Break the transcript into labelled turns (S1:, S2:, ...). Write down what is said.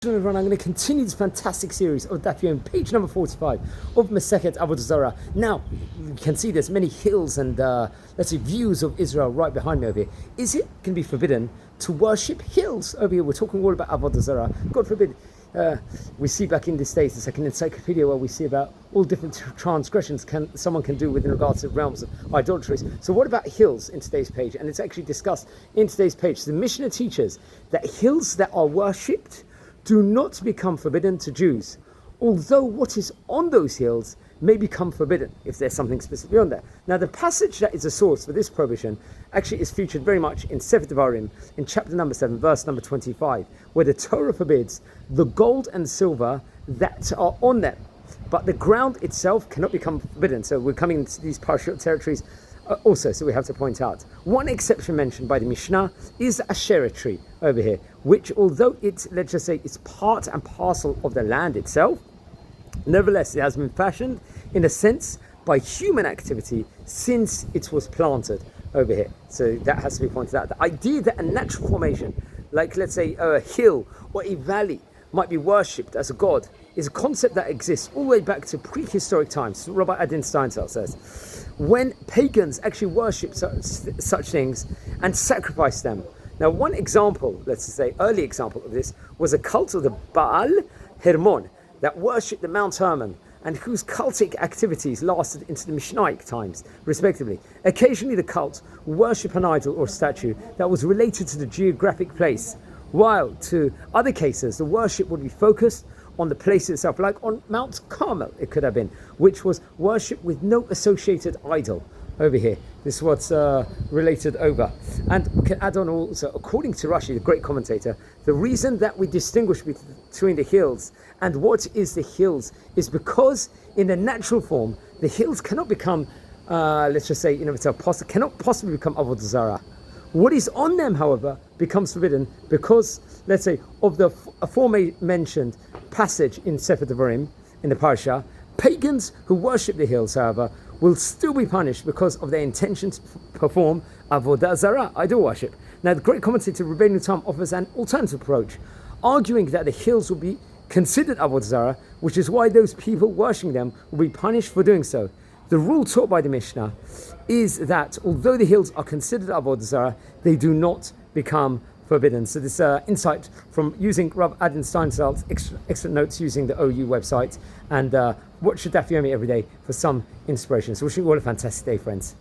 S1: Hello everyone, I'm going to continue this fantastic series of Daf Yomi, page number 45 of Masechet Avodah Zara. Now, you can see there's many hills and let's say views of Israel right behind me over here. Is it going to be forbidden to worship hills over here? We're talking all about Avodah Zara. God forbid. We see back in the States, it's like an encyclopedia where we see about all different transgressions someone can do within regards to realms of idolatries. So what about hills in today's page? And it's actually discussed in today's page. So the Mishnah teaches that hills that are worshipped do not become forbidden to Jews, although what is on those hills may become forbidden if there's something specifically on there. Now, the passage that is a source for this prohibition actually is featured very much in Sefer Devarim, in chapter number 7, verse number 25, where the Torah forbids the gold and silver that are on them, but the ground itself cannot become forbidden. So we're coming into these partial territories also, so we have to point out. One exception mentioned by the Mishnah is the Asherah tree over here, which although it's, let's just say, it's part and parcel of the land itself, nevertheless it has been fashioned in a sense by human activity since it was planted over here. So that has to be pointed out. The idea that a natural formation, like let's say a hill or a valley, might be worshipped as a god is a concept that exists all the way back to prehistoric times. Rabbi Adin Steinsaltz says, when pagans actually worship such things and sacrifice them. Now, one example, let's say early example of this, was a cult of the Baal Hermon that worshipped the Mount Hermon and whose cultic activities lasted into the Mishnaic times, respectively. Occasionally the cult would worship an idol or statue that was related to the geographic place, while to other cases the worship would be focused on the place itself, like on Mount Carmel it could have been, which was worship with no associated idol over here. This is what's related over. And we can add on also, according to Rashi, the great commentator, the reason that we distinguish between the hills and what is the hills is because in the natural form the hills cannot become let's just say cannot possibly become Avodah Zara. What is on them, however, becomes forbidden because, let's say, of the aforementioned passage in Sefer Devarim, in the parasha, pagans who worship the hills, however, will still be punished because of their intention to perform Avodah Zara, idol worship. Now, the great commentator Rabbeinu Tam offers an alternative approach, arguing that the hills will be considered Avodah Zara, which is why those people worshipping them will be punished for doing so. The rule taught by the Mishnah is that although the hills are considered Avodah Zara, they do not become forbidden. So this insight from using Rav Adin Steinsalt's excellent notes using the OU website, and watch the Daf Yomi every day for some inspiration. So wishing you all a fantastic day, friends.